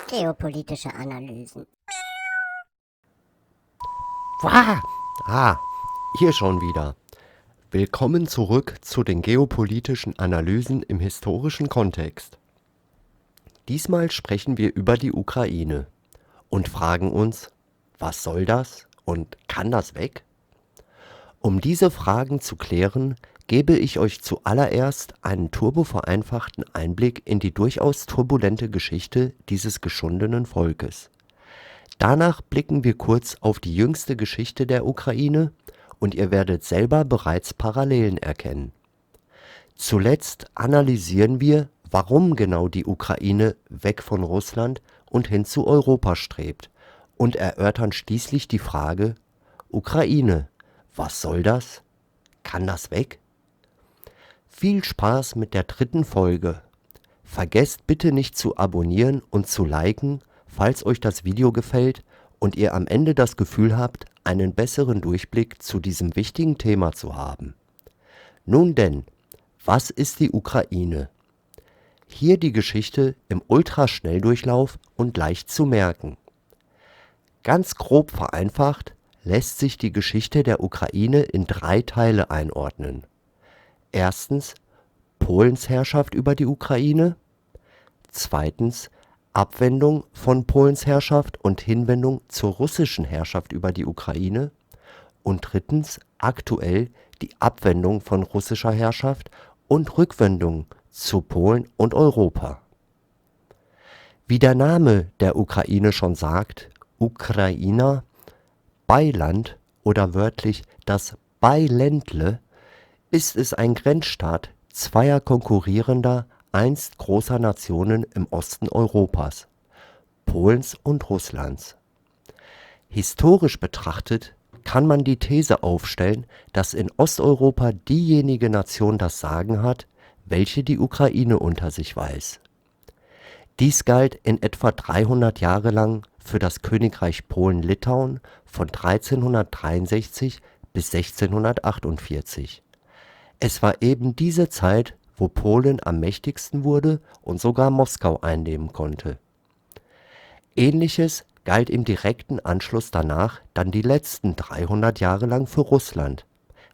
Geopolitische Analysen. Wah! Hier schon wieder. Willkommen zurück zu den geopolitischen Analysen im historischen Kontext. Diesmal sprechen wir über die Ukraine und fragen uns, was soll das und kann das weg? Um diese Fragen zu klären, gebe ich euch zuallererst einen turbovereinfachten Einblick in die durchaus turbulente Geschichte dieses geschundenen Volkes. Danach blicken wir kurz auf die jüngste Geschichte der Ukraine und ihr werdet selber bereits Parallelen erkennen. Zuletzt analysieren wir, warum genau die Ukraine weg von Russland und hin zu Europa strebt und erörtern schließlich die Frage: Ukraine, was soll das? Kann das weg? Viel Spaß mit der dritten Folge. Vergesst bitte nicht zu abonnieren und zu liken, falls euch das Video gefällt und ihr am Ende das Gefühl habt, einen besseren Durchblick zu diesem wichtigen Thema zu haben. Nun denn, was ist die Ukraine? Hier die Geschichte im Ultraschnelldurchlauf und leicht zu merken. Ganz grob vereinfacht lässt sich die Geschichte der Ukraine in 3 Teile einordnen. Erstens Polens Herrschaft über die Ukraine. Zweitens Abwendung von Polens Herrschaft und Hinwendung zur russischen Herrschaft über die Ukraine. Und drittens aktuell die Abwendung von russischer Herrschaft und Rückwendung zu Polen und Europa. Wie der Name der Ukraine schon sagt, Ukraina, Beiland oder wörtlich das Beiländle, ist es ein Grenzstaat zweier konkurrierender, einst großer Nationen im Osten Europas, Polens und Russlands. Historisch betrachtet kann man die These aufstellen, dass in Osteuropa diejenige Nation das Sagen hat, welche die Ukraine unter sich weiß. Dies galt in etwa 300 Jahre lang für das Königreich Polen-Litauen von 1363 bis 1648. Es war eben diese Zeit, wo Polen am mächtigsten wurde und sogar Moskau einnehmen konnte. Ähnliches galt im direkten Anschluss danach dann die letzten 300 Jahre lang für Russland,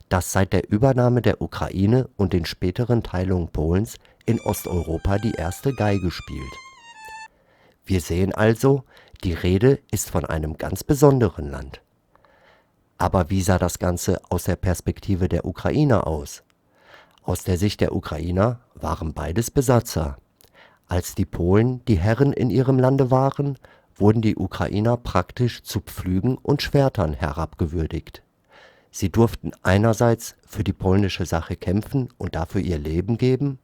das seit der Übernahme der Ukraine und den späteren Teilungen Polens in Osteuropa die erste Geige spielt. Wir sehen also, die Rede ist von einem ganz besonderen Land. Aber wie sah das Ganze aus der Perspektive der Ukrainer aus? Aus der Sicht der Ukrainer waren beides Besatzer. Als die Polen die Herren in ihrem Lande waren, wurden die Ukrainer praktisch zu Pflügen und Schwertern herabgewürdigt. Sie durften einerseits für die polnische Sache kämpfen und dafür ihr Leben geben,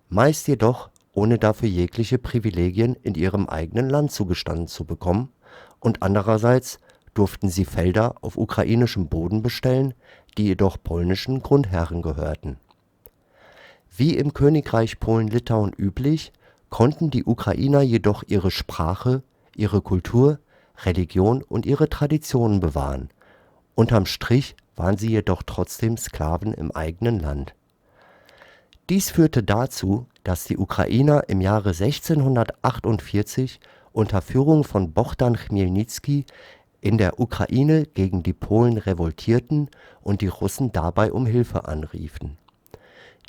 meist jedoch ohne dafür jegliche Privilegien in ihrem eigenen Land zugestanden zu bekommen, und andererseits durften sie Felder auf ukrainischem Boden bestellen, die jedoch polnischen Grundherren gehörten. Wie im Königreich Polen-Litauen üblich, konnten die Ukrainer jedoch ihre Sprache, ihre Kultur, Religion und ihre Traditionen bewahren. Unterm Strich waren sie jedoch trotzdem Sklaven im eigenen Land. Dies führte dazu, dass die Ukrainer im Jahre 1648 unter Führung von Bohdan Chmielnicki in der Ukraine gegen die Polen revoltierten und die Russen dabei um Hilfe anriefen.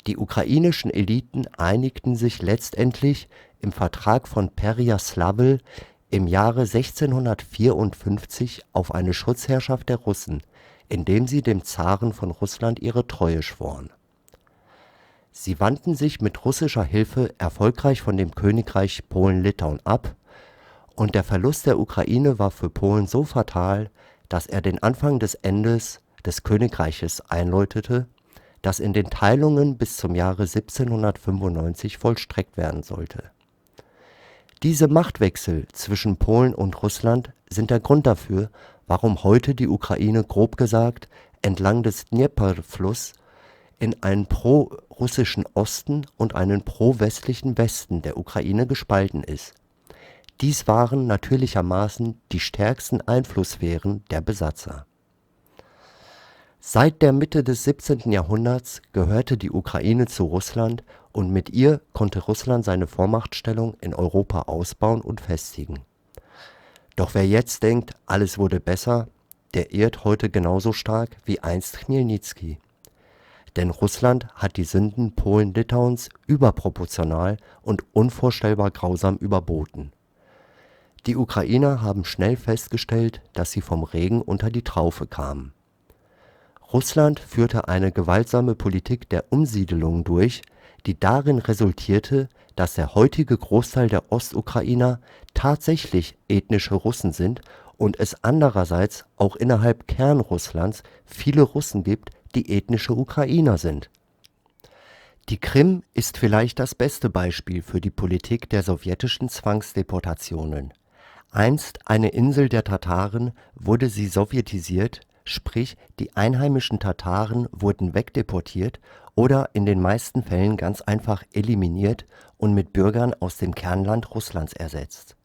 Die ukrainischen Eliten einigten sich letztendlich im Vertrag von Perejaslawl im Jahre 1654 auf eine Schutzherrschaft der Russen, indem sie dem Zaren von Russland ihre Treue schworen. Sie wandten sich mit russischer Hilfe erfolgreich von dem Königreich Polen-Litauen ab, und der Verlust der Ukraine war für Polen so fatal, dass er den Anfang des Endes des Königreiches einläutete, das in den Teilungen bis zum Jahre 1795 vollstreckt werden sollte. Diese Machtwechsel zwischen Polen und Russland sind der Grund dafür, warum heute die Ukraine grob gesagt entlang des Dnjeper-Fluss in einen pro-russischen Osten und einen pro-westlichen Westen der Ukraine gespalten ist. Dies waren natürlichermaßen die stärksten Einflusssphären der Besatzer. Seit der Mitte des 17. Jahrhunderts gehörte die Ukraine zu Russland und mit ihr konnte Russland seine Vormachtstellung in Europa ausbauen und festigen. Doch wer jetzt denkt, alles wurde besser, der irrt heute genauso stark wie einst Chmielnicki. Denn Russland hat die Sünden Polen-Litauens überproportional und unvorstellbar grausam überboten. Die Ukrainer haben schnell festgestellt, dass sie vom Regen unter die Traufe kamen. Russland führte eine gewaltsame Politik der Umsiedelung durch, die darin resultierte, dass der heutige Großteil der Ostukrainer tatsächlich ethnische Russen sind und es andererseits auch innerhalb Kernrusslands viele Russen gibt, die ethnische Ukrainer sind. Die Krim ist vielleicht das beste Beispiel für die Politik der sowjetischen Zwangsdeportationen. Einst eine Insel der Tataren wurde sie sowjetisiert, sprich die einheimischen Tataren wurden wegdeportiert oder in den meisten Fällen ganz einfach eliminiert und mit Bürgern aus dem Kernland Russlands ersetzt.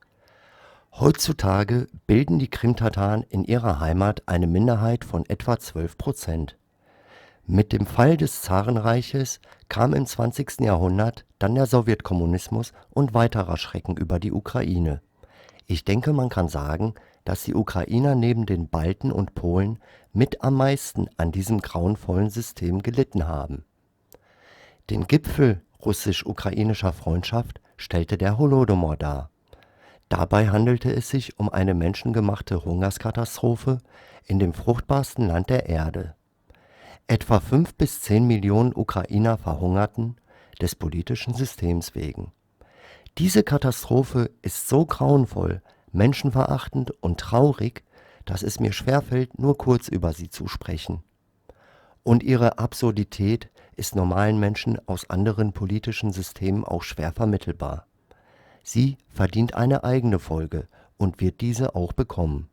Heutzutage bilden die Krimtataren in ihrer Heimat eine Minderheit von etwa 12%. Mit dem Fall des Zarenreiches kam im 20. Jahrhundert dann der Sowjetkommunismus und weiterer Schrecken über die Ukraine. Ich denke, man kann sagen, dass die Ukrainer neben den Balten und Polen mit am meisten an diesem grauenvollen System gelitten haben. Den Gipfel russisch-ukrainischer Freundschaft stellte der Holodomor dar. Dabei handelte es sich um eine menschengemachte Hungerskatastrophe in dem fruchtbarsten Land der Erde. Etwa 5 bis 10 Millionen Ukrainer verhungerten, des politischen Systems wegen. Diese Katastrophe ist so grauenvoll, menschenverachtend und traurig, dass es mir schwerfällt, nur kurz über sie zu sprechen. Und ihre Absurdität ist normalen Menschen aus anderen politischen Systemen auch schwer vermittelbar. Sie verdient eine eigene Folge und wird diese auch bekommen.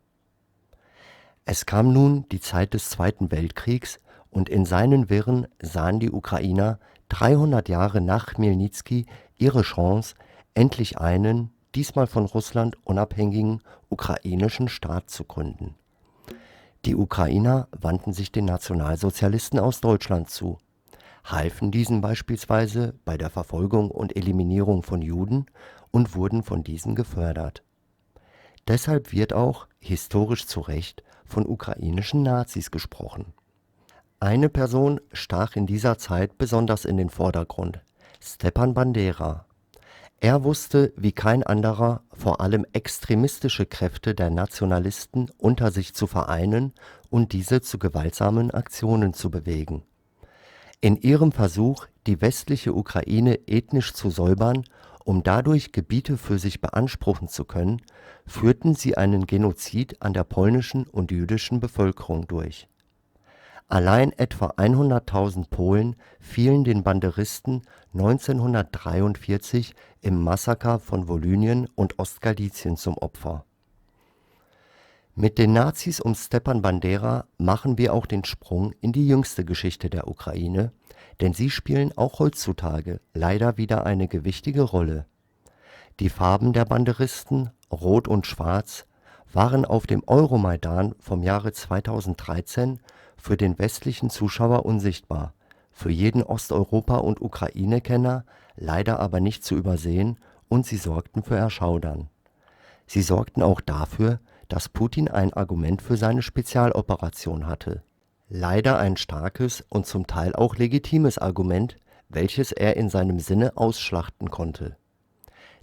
Es kam nun die Zeit des Zweiten Weltkriegs und in seinen Wirren sahen die Ukrainer 300 Jahre nach Chmielnicki ihre Chance, endlich einen, diesmal von Russland unabhängigen ukrainischen Staat zu gründen. Die Ukrainer wandten sich den Nationalsozialisten aus Deutschland zu, halfen diesen beispielsweise bei der Verfolgung und Eliminierung von Juden und wurden von diesen gefördert. Deshalb wird auch, historisch zu Recht, von ukrainischen Nazis gesprochen. Eine Person stach in dieser Zeit besonders in den Vordergrund: Stepan Bandera. Er wusste wie kein anderer vor allem extremistische Kräfte der Nationalisten unter sich zu vereinen und diese zu gewaltsamen Aktionen zu bewegen. In ihrem Versuch, die westliche Ukraine ethnisch zu säubern, um dadurch Gebiete für sich beanspruchen zu können, führten sie einen Genozid an der polnischen und jüdischen Bevölkerung durch. Allein etwa 100.000 Polen fielen den Banderisten 1943 im Massaker von Volynien und Ostgalizien zum Opfer. Mit den Nazis um Stepan Bandera machen wir auch den Sprung in die jüngste Geschichte der Ukraine, denn sie spielen auch heutzutage leider wieder eine gewichtige Rolle. Die Farben der Banderisten, Rot und Schwarz, waren auf dem Euromaidan vom Jahre 2013 für den westlichen Zuschauer unsichtbar, für jeden Osteuropa- und Ukraine-Kenner leider aber nicht zu übersehen, und sie sorgten für Erschaudern. Sie sorgten auch dafür, dass Putin ein Argument für seine Spezialoperation hatte. Leider ein starkes und zum Teil auch legitimes Argument, welches er in seinem Sinne ausschlachten konnte.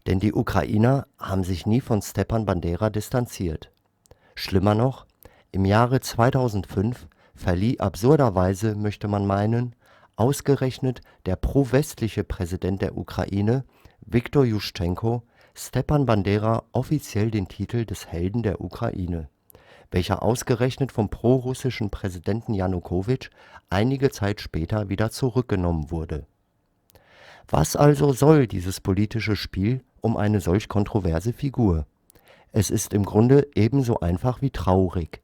Denn die Ukrainer haben sich nie von Stepan Bandera distanziert. Schlimmer noch, im Jahre 2005 verlieh absurderweise, möchte man meinen, ausgerechnet der pro-westliche Präsident der Ukraine, Viktor Juschtschenko, Stepan Bandera offiziell den Titel des Helden der Ukraine, welcher ausgerechnet vom prorussischen Präsidenten Janukowitsch einige Zeit später wieder zurückgenommen wurde. Was also soll dieses politische Spiel um eine solch kontroverse Figur? Es ist im Grunde ebenso einfach wie traurig.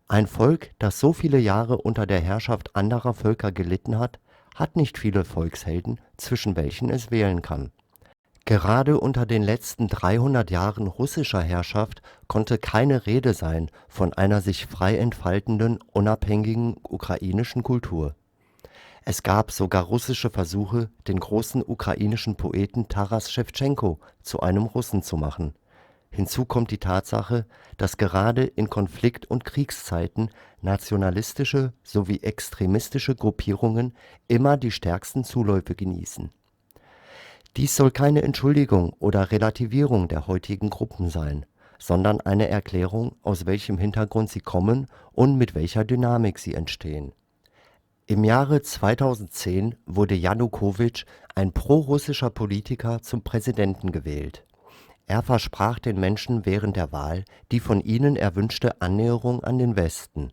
Ein Volk, das so viele Jahre unter der Herrschaft anderer Völker gelitten hat, hat nicht viele Volkshelden, zwischen welchen es wählen kann. Gerade unter den letzten 300 Jahren russischer Herrschaft konnte keine Rede sein von einer sich frei entfaltenden, unabhängigen ukrainischen Kultur. Es gab sogar russische Versuche, den großen ukrainischen Poeten Taras Schewtschenko zu einem Russen zu machen. Hinzu kommt die Tatsache, dass gerade in Konflikt- und Kriegszeiten nationalistische sowie extremistische Gruppierungen immer die stärksten Zuläufe genießen. Dies soll keine Entschuldigung oder Relativierung der heutigen Gruppen sein, sondern eine Erklärung, aus welchem Hintergrund sie kommen und mit welcher Dynamik sie entstehen. Im Jahre 2010 wurde Janukowitsch, ein prorussischer Politiker, zum Präsidenten gewählt. Er versprach den Menschen während der Wahl die von ihnen erwünschte Annäherung an den Westen.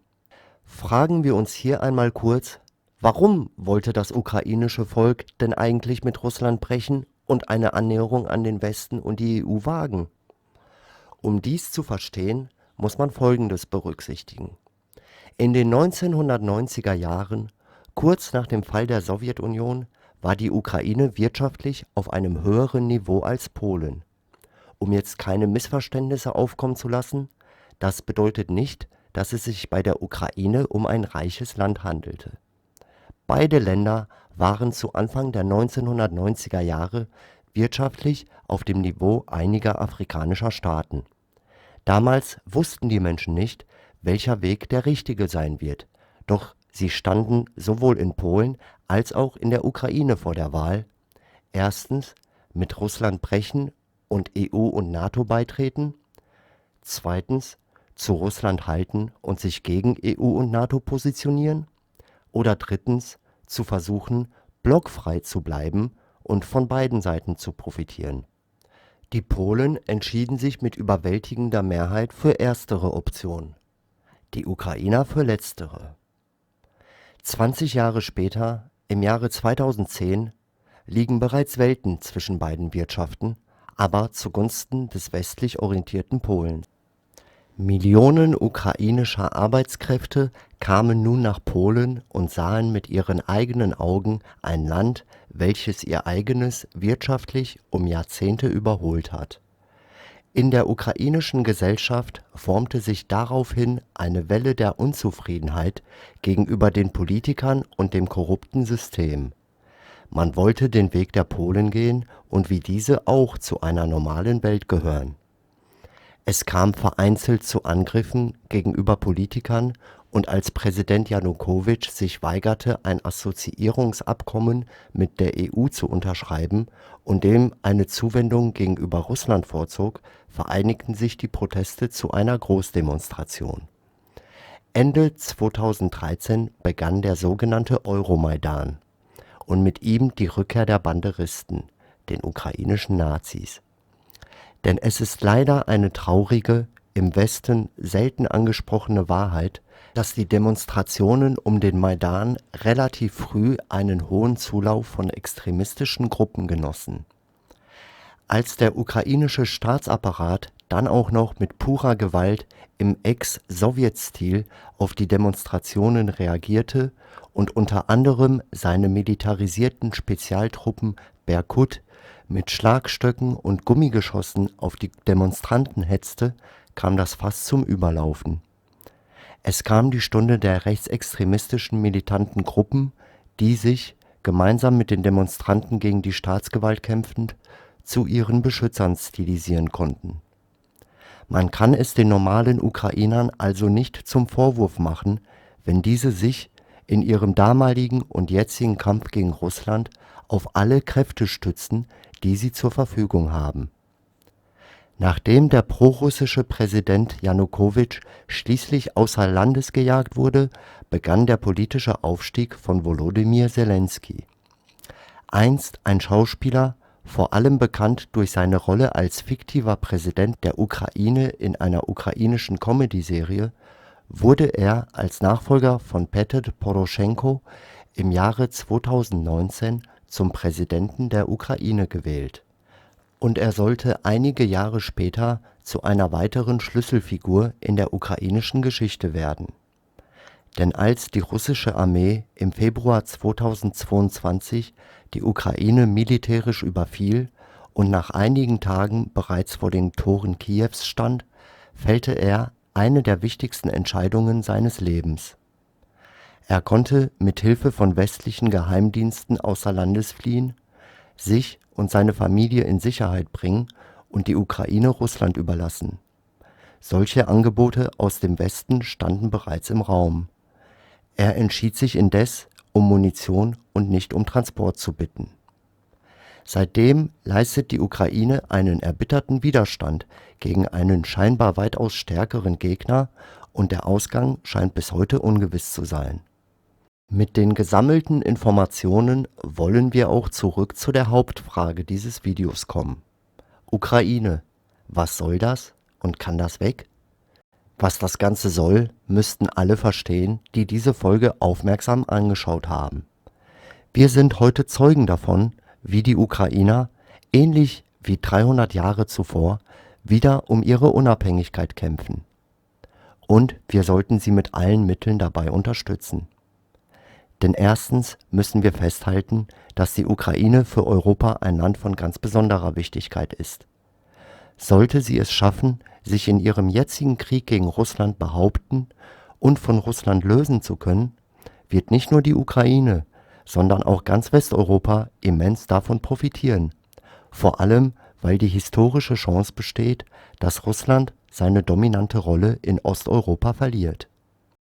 Fragen wir uns hier einmal kurz: Warum wollte das ukrainische Volk denn eigentlich mit Russland brechen und eine Annäherung an den Westen und die EU wagen? Um dies zu verstehen, muss man Folgendes berücksichtigen: In den 1990er Jahren, kurz nach dem Fall der Sowjetunion, war die Ukraine wirtschaftlich auf einem höheren Niveau als Polen. Um jetzt keine Missverständnisse aufkommen zu lassen, das bedeutet nicht, dass es sich bei der Ukraine um ein reiches Land handelte. Beide Länder waren zu Anfang der 1990er Jahre wirtschaftlich auf dem Niveau einiger afrikanischer Staaten. Damals wussten die Menschen nicht, welcher Weg der richtige sein wird, doch sie standen sowohl in Polen als auch in der Ukraine vor der Wahl: Erstens, mit Russland brechen und EU und NATO beitreten. Zweitens, zu Russland halten und sich gegen EU und NATO positionieren. Oder drittens, zu versuchen, blockfrei zu bleiben und von beiden Seiten zu profitieren. Die Polen entschieden sich mit überwältigender Mehrheit für erstere Option, die Ukrainer für letztere. 20 Jahre später, im Jahre 2010, liegen bereits Welten zwischen beiden Wirtschaften, aber zugunsten des westlich orientierten Polen. Millionen ukrainischer Arbeitskräfte kamen nun nach Polen und sahen mit ihren eigenen Augen ein Land, welches ihr eigenes wirtschaftlich um Jahrzehnte überholt hat. In der ukrainischen Gesellschaft formte sich daraufhin eine Welle der Unzufriedenheit gegenüber den Politikern und dem korrupten System. Man wollte den Weg der Polen gehen und wie diese auch zu einer normalen Welt gehören. Es kam vereinzelt zu Angriffen gegenüber Politikern, und als Präsident Janukowitsch sich weigerte, ein Assoziierungsabkommen mit der EU zu unterschreiben und dem eine Zuwendung gegenüber Russland vorzog, vereinigten sich die Proteste zu einer Großdemonstration. Ende 2013 begann der sogenannte Euromaidan und mit ihm die Rückkehr der Banderisten, den ukrainischen Nazis. Denn es ist leider eine traurige, im Westen selten angesprochene Wahrheit, dass die Demonstrationen um den Maidan relativ früh einen hohen Zulauf von extremistischen Gruppen genossen. Als der ukrainische Staatsapparat dann auch noch mit purer Gewalt im Ex-Sowjet-Stil auf die Demonstrationen reagierte und unter anderem seine militarisierten Spezialtruppen Berkut mit Schlagstöcken und Gummigeschossen auf die Demonstranten hetzte, kam das Fass zum Überlaufen. Es kam die Stunde der rechtsextremistischen militanten Gruppen, die sich, gemeinsam mit den Demonstranten gegen die Staatsgewalt kämpfend, zu ihren Beschützern stilisieren konnten. Man kann es den normalen Ukrainern also nicht zum Vorwurf machen, wenn diese sich in ihrem damaligen und jetzigen Kampf gegen Russland auf alle Kräfte stützen, die sie zur Verfügung haben. Nachdem der prorussische Präsident Janukowitsch schließlich außer Landes gejagt wurde, begann der politische Aufstieg von Volodymyr Selenskyj. Einst ein Schauspieler, vor allem bekannt durch seine Rolle als fiktiver Präsident der Ukraine in einer ukrainischen Comedy-Serie, wurde er als Nachfolger von Petro Poroschenko im Jahre 2019 zum Präsidenten der Ukraine gewählt. Und er sollte einige Jahre später zu einer weiteren Schlüsselfigur in der ukrainischen Geschichte werden. Denn als die russische Armee im Februar 2022 die Ukraine militärisch überfiel und nach einigen Tagen bereits vor den Toren Kiews stand, fällte er eine der wichtigsten Entscheidungen seines Lebens. Er konnte mit Hilfe von westlichen Geheimdiensten außer Landes fliehen, sich und seine Familie in Sicherheit bringen und die Ukraine Russland überlassen. Solche Angebote aus dem Westen standen bereits im Raum. Er entschied sich indes, um Munition und nicht um Transport zu bitten. Seitdem leistet die Ukraine einen erbitterten Widerstand gegen einen scheinbar weitaus stärkeren Gegner und der Ausgang scheint bis heute ungewiss zu sein. Mit den gesammelten Informationen wollen wir auch zurück zu der Hauptfrage dieses Videos kommen. Ukraine, was soll das und kann das weg? Was das Ganze soll, müssten alle verstehen, die diese Folge aufmerksam angeschaut haben. Wir sind heute Zeugen davon, wie die Ukrainer, ähnlich wie 300 Jahre zuvor, wieder um ihre Unabhängigkeit kämpfen. Und wir sollten sie mit allen Mitteln dabei unterstützen. Denn erstens müssen wir festhalten, dass die Ukraine für Europa ein Land von ganz besonderer Wichtigkeit ist. Sollte sie es schaffen, sich in ihrem jetzigen Krieg gegen Russland behaupten und von Russland lösen zu können, wird nicht nur die Ukraine, sondern auch ganz Westeuropa immens davon profitieren. Vor allem, weil die historische Chance besteht, dass Russland seine dominante Rolle in Osteuropa verliert.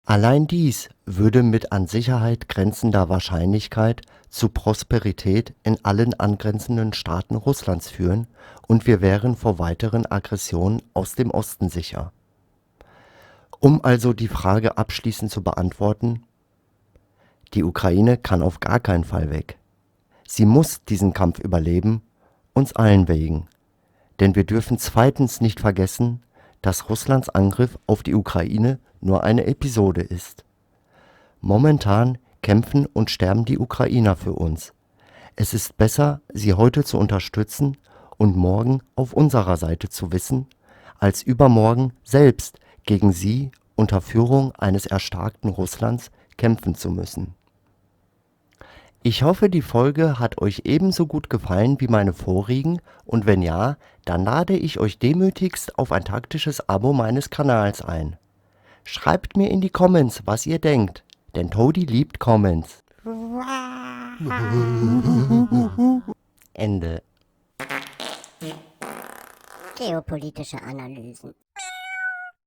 Allein dies würde mit an Sicherheit grenzender Wahrscheinlichkeit zu Prosperität in allen angrenzenden Staaten Russlands führen und wir wären vor weiteren Aggressionen aus dem Osten sicher. Um also die Frage abschließend zu beantworten: Die Ukraine kann auf gar keinen Fall weg. Sie muss diesen Kampf überleben, uns allen wegen. Denn wir dürfen zweitens nicht vergessen, dass Russlands Angriff auf die Ukraine nur eine Episode ist. Momentan kämpfen und sterben die Ukrainer für uns. Es ist besser, sie heute zu unterstützen und morgen auf unserer Seite zu wissen, als übermorgen selbst gegen sie unter Führung eines erstarkten Russlands kämpfen zu müssen. Ich hoffe, die Folge hat euch ebenso gut gefallen wie meine vorigen und wenn ja, dann lade ich euch demütigst auf ein taktisches Abo meines Kanals ein. Schreibt mir in die Comments, was ihr denkt, denn Toadie liebt Comments. Ende. Geopolitische Analysen.